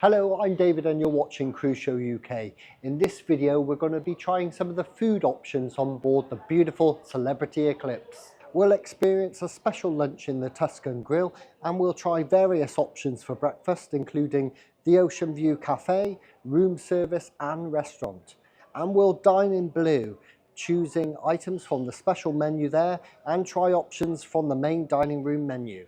Hello, I'm David and you're watching Cruise Show UK. In this video, we're going to be trying some of the food options on board the beautiful Celebrity Eclipse. We'll experience a special lunch in the Tuscan Grill and we'll try various options for breakfast, including the Ocean View Cafe, room service and restaurant. And we'll dine in Blue, choosing items from the special menu there and try options from the main dining room menu.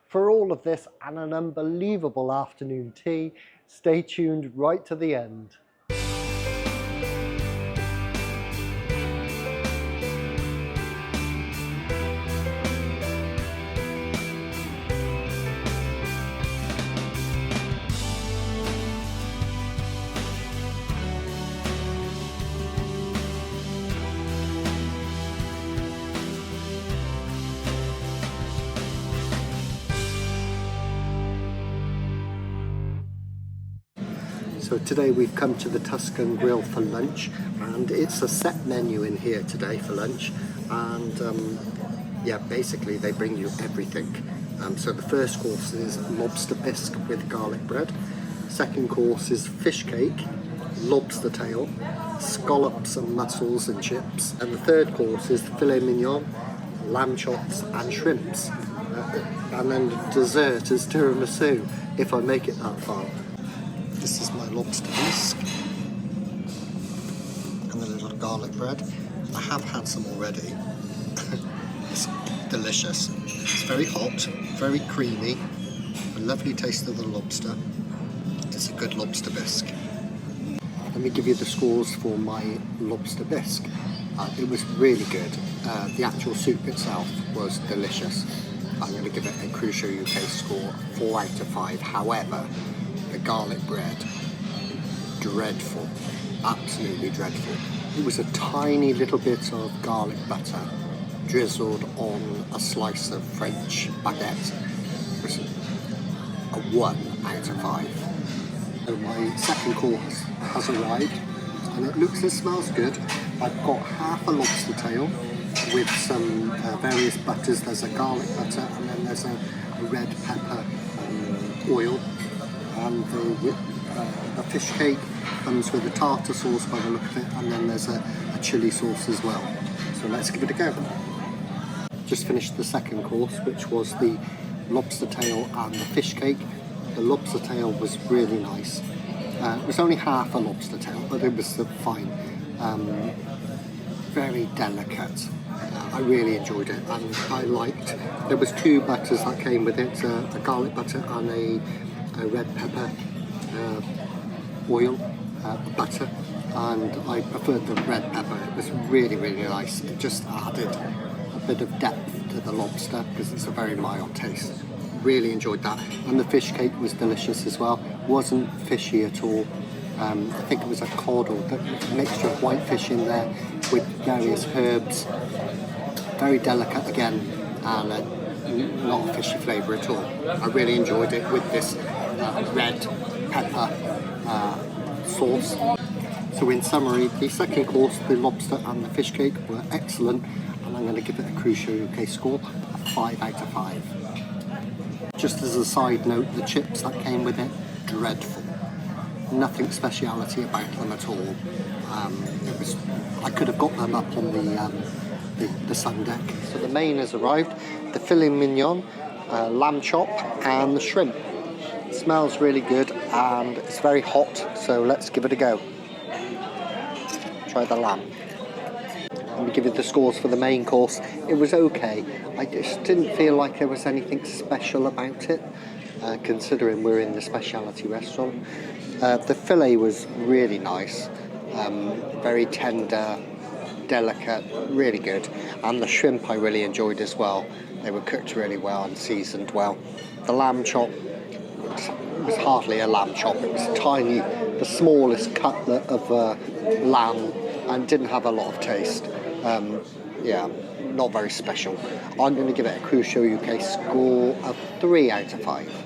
For all of this and an unbelievable afternoon tea, stay tuned right to the end. So today we've come to the Tuscan Grill for lunch, and it's a set menu in here today for lunch, and yeah, basically they bring you everything. So the first course is lobster bisque with garlic bread, second course is fish cake, lobster tail, scallops and mussels and chips, and the third course is filet mignon, lamb chops and shrimps, and then the dessert is tiramisu, if I make it that far. This is my lobster bisque and the little garlic bread. I have had some already. It's delicious. It's very hot, very creamy, a lovely taste of the lobster. It's a good lobster bisque. Let me give you the scores for my lobster bisque. It was really good. The actual soup itself was delicious. I'm going to give it a Cruise Show UK score 4 out of 5. However, the garlic bread, dreadful, absolutely dreadful. It was a tiny little bit of garlic butter drizzled on a slice of French baguette. It was a 1 out of 5. So my second course has arrived and it looks and smells good. I've got half a lobster tail with some various butters. There's a garlic butter and then there's a red pepper oil. And the fish cake comes with a tartar sauce by the look of it, and then there's a chilli sauce as well. So let's give it a go. Just finished the second course, which was the lobster tail and the fish cake. The lobster tail was really nice. It was only half a lobster tail, but it was fine. Very delicate. I really enjoyed it, and I liked. There was 2 butters that came with it: a garlic butter and a red pepper oil butter, and I preferred the red pepper. It was really nice. It just added a bit of depth to the lobster because it's a very mild taste. Really enjoyed that, and the fish cake was delicious as well. Wasn't fishy at all. I think it was a cod or a mixture of white fish in there with various herbs. Very delicate again, and not a fishy flavour at all. I really enjoyed it with this red pepper sauce. So in summary, the second course, the lobster and the fish cake were excellent, and I'm going to give it a Cruise Show UK score of 5 out of 5. Just as a side note, the chips that came with it, dreadful. Nothing speciality about them at all. I could have got them up on the sun deck. So the main has arrived, the filet mignon, lamb chop and the shrimp. It smells really good and it's very hot, so let's give it a go. Try the lamb. Let me give you the scores for the main course. It was okay. I just didn't feel like there was anything special about it, considering we're in the specialty restaurant. The filet was really nice, very tender, delicate, really good, and the shrimp I really enjoyed as well. They were cooked really well and seasoned well. The lamb chop was hardly a lamb chop. It was tiny, the smallest cutlet of lamb, and didn't have a lot of taste. Yeah, not very special. I'm going to give it a Cruise Show UK score of 3 out of 5.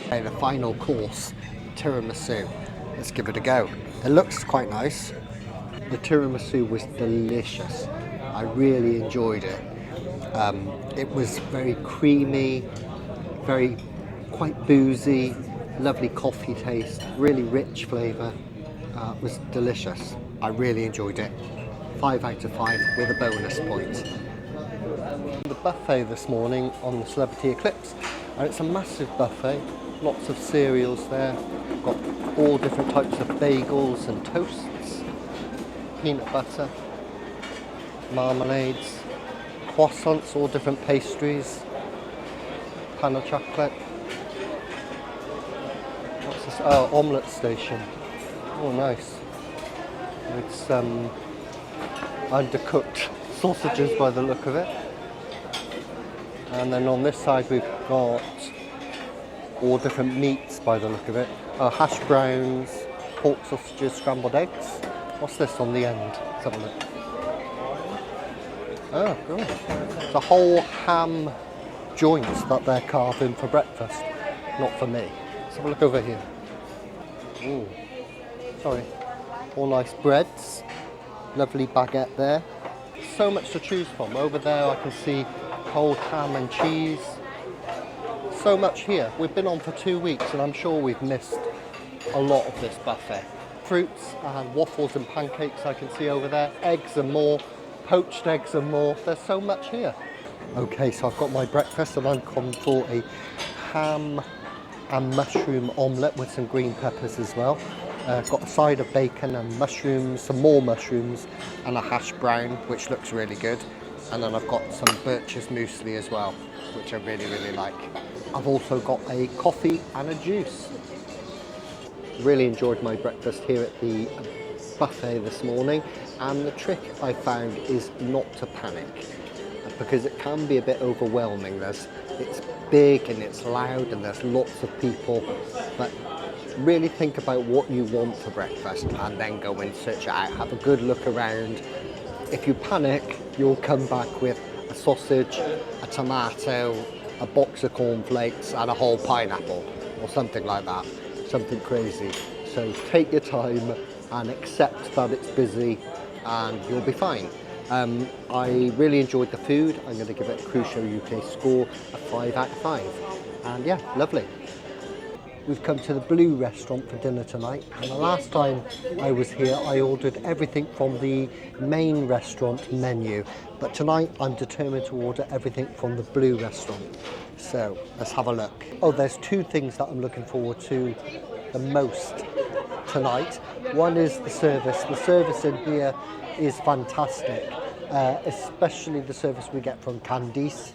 Okay, the final course, tiramisu. Let's give it a go. It looks quite nice. The tiramisu was delicious. I really enjoyed it. It was very creamy, quite boozy, Lovely coffee taste, really rich flavour. It was delicious. I really enjoyed it. 5 out of 5 with a bonus point. The buffet this morning on the Celebrity Eclipse, and it's a massive buffet. Lots of cereals there. Got all different types of bagels and toasts, peanut butter, marmalades, croissants, all different pastries, pan of chocolate. What's this? Oh, omelette station. Oh, nice. It's undercooked sausages by the look of it. And then on this side we've got all different meats by the look of it. Hash browns, pork sausages, scrambled eggs. What's this on the end? Let's have a look. Oh, good. It's a whole ham joints that they're carving for breakfast, not for me. Let's have a look over here. Ooh, sorry. All nice breads. Lovely baguette there. So much to choose from. Over there I can see cold ham and cheese. So much here. We've been on for 2 weeks and I'm sure we've missed a lot of this buffet. Fruits and waffles and pancakes I can see over there. Eggs and more. Poached eggs and more. There's so much here. Okay, so I've got my breakfast and I'm coming for a ham and mushroom omelette with some green peppers as well. Got a side of bacon and mushrooms, some more mushrooms, and a hash brown, which looks really good. And then I've got some Birch's muesli as well, which I really, really like. I've also got a coffee and a juice. Really enjoyed my breakfast here at the buffet this morning. And the trick I found is not to panic, because it can be a bit overwhelming. It's big and it's loud and there's lots of people, but really think about what you want for breakfast and then go and search it out. Have a good look around. If you panic, you'll come back with a sausage, a tomato, a box of cornflakes and a whole pineapple or something like that, something crazy. So take your time and accept that it's busy and you'll be fine. I really enjoyed the food. I'm going to give it a Crucial UK score of 5 out of 5. And yeah, lovely. We've come to the Blu Restaurant for dinner tonight, and the last time I was here I ordered everything from the main restaurant menu, but tonight I'm determined to order everything from the Blu Restaurant. So let's have a look. Oh, there's 2 things that I'm looking forward to the most tonight. One is the service. The service in here is fantastic, especially the service we get from Candice.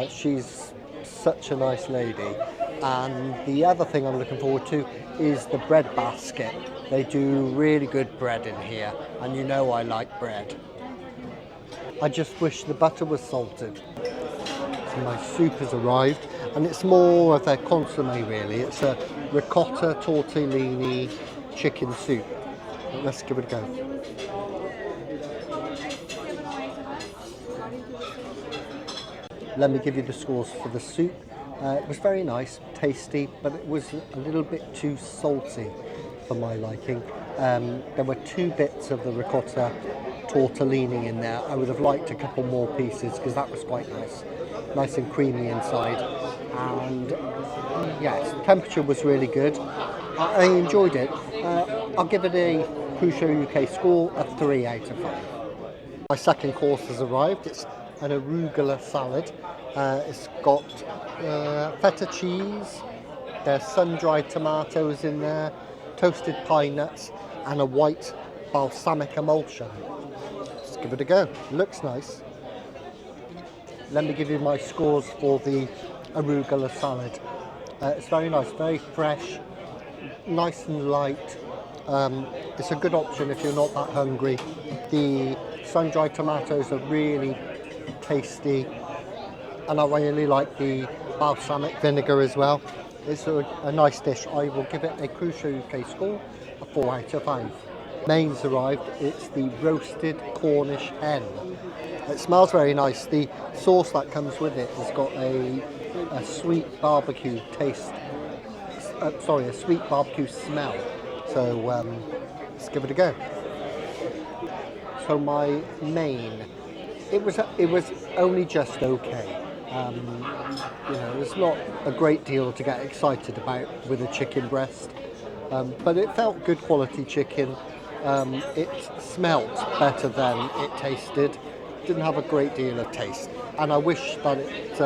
She's such a nice lady. And the other thing I'm looking forward to is the bread basket. They do really good bread in here, and you know I like bread. I just wish the butter was salted. So my soup has arrived, and it's more of a consommé really. It's a ricotta tortellini chicken soup. Let's give it a go. Let me give you the scores for the soup. It was very nice, tasty, but it was a little bit too salty for my liking. There were 2 bits of the ricotta tortellini in there. I would have liked a couple more pieces because that was quite nice. Nice and creamy inside. And yes, temperature was really good. I enjoyed it. I'll give it a Crucial UK score of 3 out of 5. My second course has arrived. It's an arugula salad. It's got feta cheese, there's sun-dried tomatoes in there, toasted pine nuts and a white balsamic emulsion. Let's give it a go. It looks nice. Let me give you my scores for the arugula salad. It's very nice, very fresh, nice and light. It's a good option if you're not that hungry. The sun-dried tomatoes are really tasty, and I really like the balsamic vinegar as well. It's a nice dish. I will give it a Crucial UK score of 4 out of 5. Main's arrived. It's the roasted Cornish hen. It smells very nice. The sauce that comes with it has got a sweet barbecue taste. A sweet barbecue smell. So let's give it a go. So my main, it was only just okay. You know, there's not a great deal to get excited about with a chicken breast, but it felt good quality chicken. It smelt better than it tasted. Didn't have a great deal of taste, and I wish that it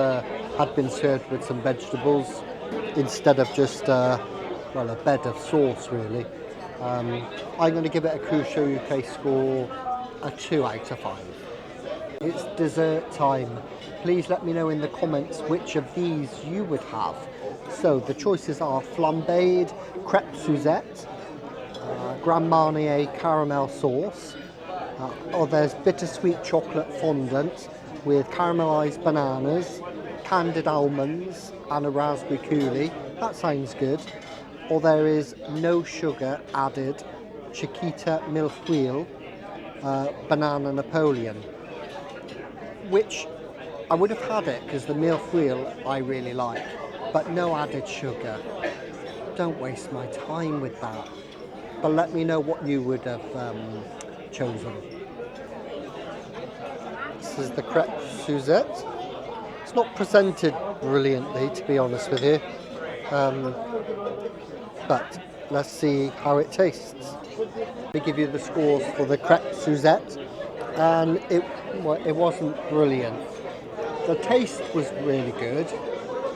had been served with some vegetables instead of just well, a bed of sauce really. I'm going to give it a Crucial UK score a 2 out of 5. It's dessert time. Please let me know in the comments which of these you would have. So the choices are flambéed crêpe Suzette, Grand Marnier caramel sauce, or there's bittersweet chocolate fondant with caramelised bananas, candied almonds and a raspberry coulis. That sounds good. Or there is no sugar added Chiquita milfoil banana Napoleon, which I would have had it because the milfoil I really like, but no added sugar. Don't waste my time with that. But let me know what you would have chosen. This is the crêpe Suzette. It's not presented brilliantly, to be honest with you, but let's see how it tastes. We give you the scores for the crêpe Suzette, and it wasn't brilliant. The taste was really good,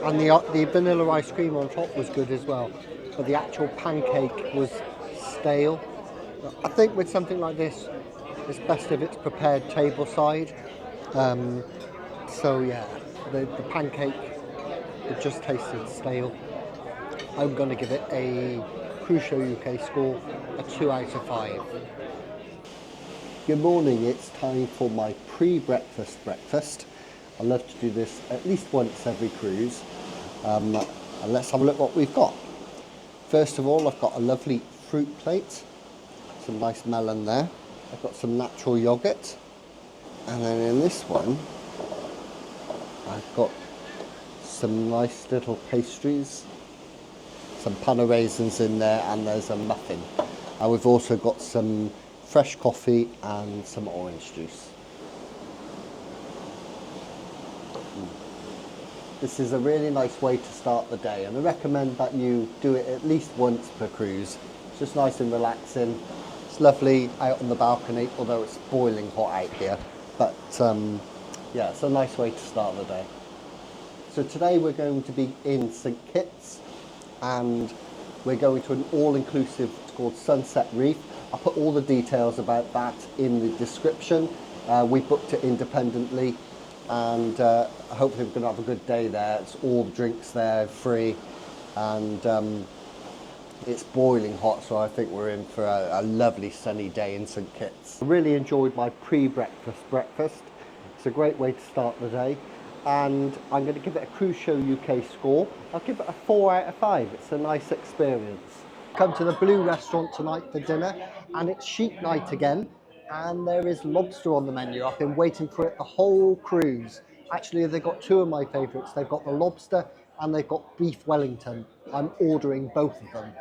and the vanilla ice cream on top was good as well, but the actual pancake was stale. I think with something like this, it's best if it's prepared tableside. So yeah, the pancake, it just tasted stale. I'm going to give it a Crucial UK score, a 2 out of 5. Good morning, it's time for my pre-breakfast breakfast. I love to do this at least once every cruise. And let's have a look what we've got. First of all, I've got a lovely fruit plate, some nice melon there. I've got some natural yoghurt, and then in this one I've got some nice little pastries, some pan of raisins in there, and there's a muffin. And we've also got some fresh coffee and some orange juice. This is a really nice way to start the day, and I recommend that you do it at least once per cruise. It's just nice and relaxing. It's lovely out on the balcony, although it's boiling hot out here. But yeah, it's a nice way to start the day. So today we're going to be in St Kitts, and we're going to an all-inclusive called Sunset Reef. I'll put all the details about that in the description. We booked it independently, and hopefully we're going to have a good day there. It's all the drinks there, free, and it's boiling hot, so I think we're in for a lovely sunny day in St Kitts. I really enjoyed my pre-breakfast breakfast. It's a great way to start the day, and I'm going to give it a Crucial UK score. I'll give it a 4 out of 5. It's a nice experience. Come to the Blu Restaurant tonight for dinner, and it's sheep night again, and there is lobster on the menu. I've been waiting for it the whole cruise. Actually, they've got 2 of my favourites. They've got the lobster and they've got beef Wellington. I'm ordering both of them.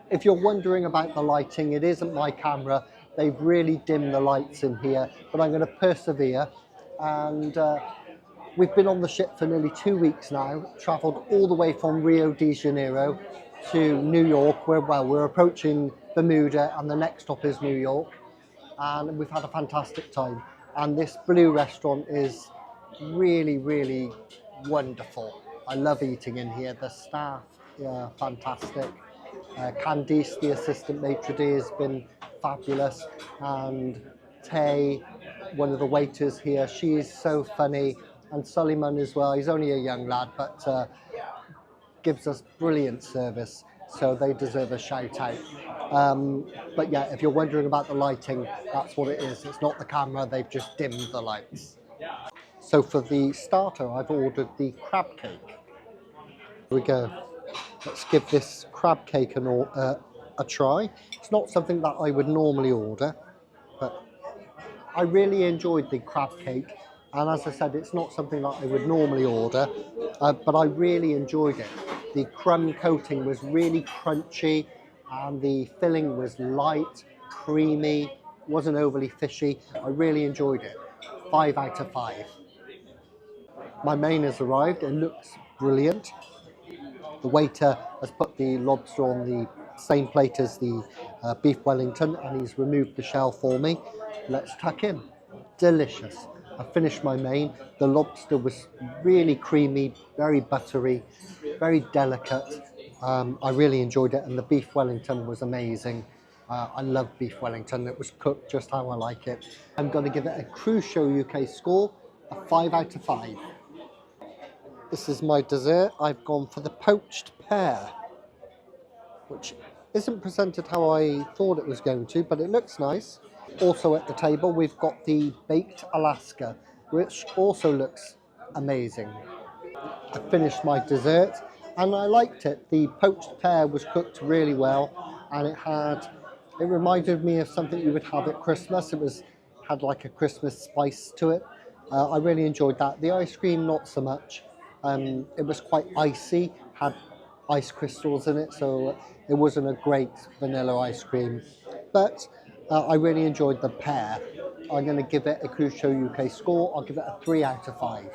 If you're wondering about the lighting, it isn't my camera. They've really dimmed the lights in here, but I'm going to persevere. And we've been on the ship for nearly 2 weeks now, travelled all the way from Rio de Janeiro to New York, where, well, we're approaching Bermuda, and the next stop is New York. And we've had a fantastic time. And this Blu Restaurant is really, really wonderful. I love eating in here. The staff, yeah, fantastic. Candice, the assistant maitre d', has been fabulous, and Tay, one of the waiters here, she is so funny, and Suleiman as well. He's only a young lad, but gives us brilliant service, so they deserve a shout out. But yeah, if you're wondering about the lighting, that's what it is. It's not the camera, they've just dimmed the lights. So for the starter, I've ordered the crab cake. Here we go. Let's give this crab cake a try. It's not something that I would normally order, but I really enjoyed the crab cake. And as I said, it's not something that I would normally order, but I really enjoyed it. The crumb coating was really crunchy, and the filling was light, creamy, wasn't overly fishy. I really enjoyed it. 5 out of 5. My main has arrived. It looks brilliant. The waiter has put the lobster on the same plate as the beef Wellington, and he's removed the shell for me. Let's tuck in. Delicious. I finished my main. The lobster was really creamy, very buttery, very delicate. I really enjoyed it, and the beef Wellington was amazing. I love beef Wellington. It was cooked just how I like it. I'm going to give it a Cruise Show UK score, a 5 out of 5. This is my dessert. I've gone for the poached pear, which isn't presented how I thought it was going to, but it looks nice. Also at the table, we've got the baked Alaska, which also looks amazing. I finished my dessert and I liked it. The poached pear was cooked really well, and it reminded me of something you would have at Christmas. Had like a Christmas spice to it. I really enjoyed that. The ice cream, not so much. It was quite icy, had ice crystals in it, so it wasn't a great vanilla ice cream. But I really enjoyed the pear. I'm going to give it a Cruise Show UK score. I'll give it a 3 out of 5.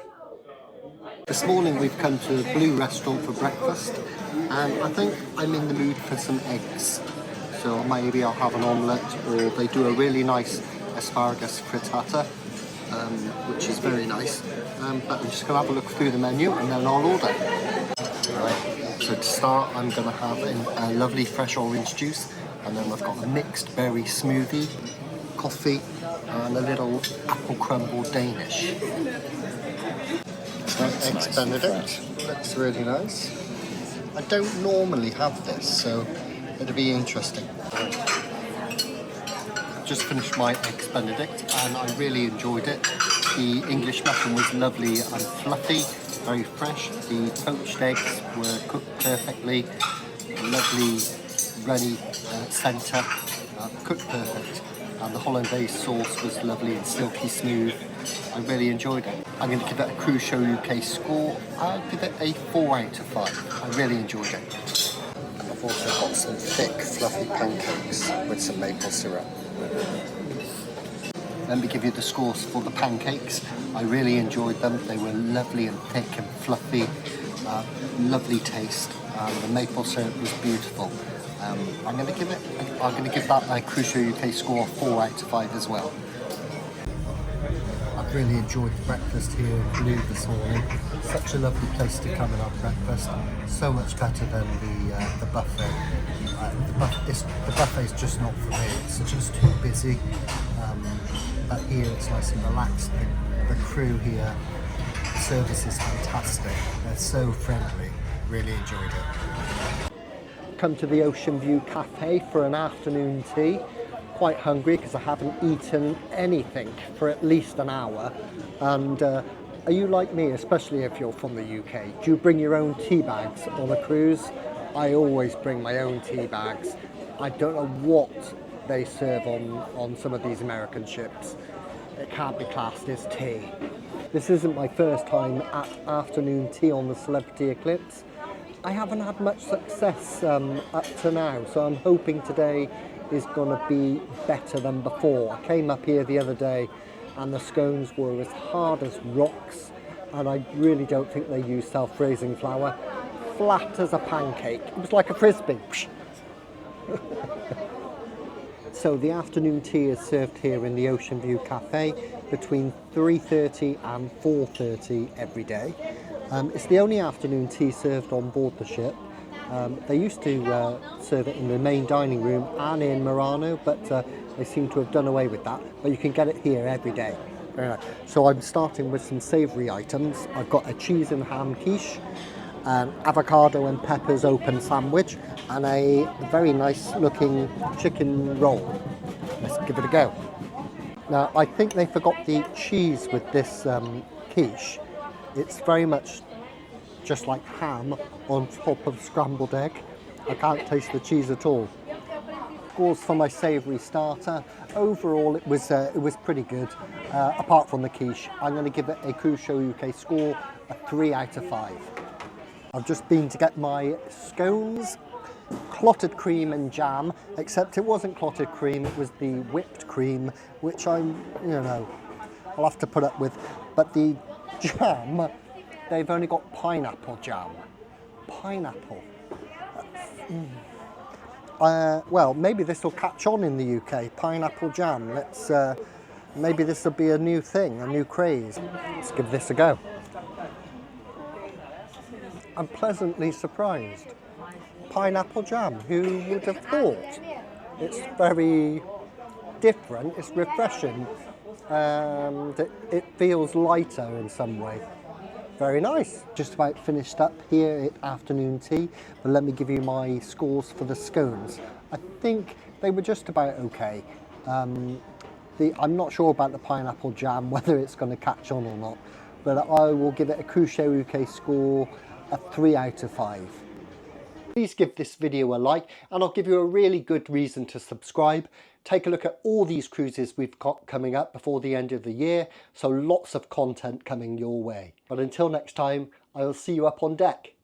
This morning we've come to the Blu Restaurant for breakfast, and I think I'm in the mood for some eggs. So maybe I'll have an omelette, or they do a really nice asparagus frittata, which is very nice. But I'm just going to have a look through the menu and then I'll order. Right. So to start, I'm going to have a lovely fresh orange juice, and then I've got a mixed berry smoothie, coffee, and a little apple crumble Danish. Eggs Benedict. Looks really nice. I don't normally have this, so it'll be interesting. Just finished my eggs Benedict and I really enjoyed it. The English muffin was lovely and fluffy, very fresh. The poached eggs were cooked perfectly, lovely runny centre, cooked perfect. And the hollandaise sauce was lovely and silky smooth. I really enjoyed it. I'm going to give it a Cruise Show UK score. I'll give it a 4 out of 5. I really enjoyed it. And I've also got some thick, fluffy pancakes with some maple syrup. Let me give you the scores for the pancakes. I really enjoyed them. They were lovely and thick and fluffy, lovely taste. The maple syrup was beautiful. I'm going to give that a Cruise Show UK score of 4 out of 5 as well. I've really enjoyed the breakfast here in Blu this morning. Such a lovely place to come and have breakfast. So much better than the buffet. The buffet is just not for me. It's just too busy. But here it's nice and relaxed. The crew here, the service is fantastic. They're so friendly. Really enjoyed it. Come to the Ocean View Cafe for an afternoon tea. Quite hungry because I haven't eaten anything for at least an hour. And are you like me, especially if you're from the UK? Do you bring your own tea bags on a cruise? I always bring my own tea bags. I don't know what they serve on some of these American ships. It can't be classed as tea. This isn't my first time at afternoon tea on the Celebrity Eclipse. I haven't had much success up to now, so I'm hoping today is going to be better than before. I came up here the other day and the scones were as hard as rocks, and I really don't think they use self-raising flour. Flat as a pancake. It was like a frisbee. So the afternoon tea is served here in the Ocean View Cafe between 3:30 and 4:30 every day. It's the only afternoon tea served on board the ship. They used to serve it in the main dining room and in Murano, but they seem to have done away with that. But you can get it here every day. Very nice. So I'm starting with some savoury items. I've got a cheese and ham quiche, an avocado and peppers open sandwich, and a very nice looking chicken roll. Let's give it a go. Now I think they forgot the cheese with this quiche. It's very much just like ham on top of scrambled egg. I can't taste the cheese at all. Scores for my savoury starter. Overall it was pretty good, apart from the quiche. I'm going to give it a Cruise Show UK score, a 3 out of 5. I've just been to get my scones, clotted cream and jam, except it wasn't clotted cream, it was the whipped cream, which I'll have to put up with. But the jam they've only got pineapple jam. Pineapple. Well, maybe this will catch on in the UK. Pineapple jam. Maybe this will be a new thing, a new craze. Let's give this a go. I'm pleasantly surprised. Pineapple jam. Who would have thought? It's very different. It's refreshing. And it feels lighter in some way. Very nice. Just about finished up here at afternoon tea, but let me give you my scores for the scones. I think they were just about okay. I'm not sure about the pineapple jam, whether it's going to catch on or not, but I will give it a Crucial UK score, a 3 out of 5. Please give this video a like, and I'll give you a really good reason to subscribe. Take a look at all these cruises we've got coming up before the end of the year, so lots of content coming your way. But until next time, I will see you up on deck.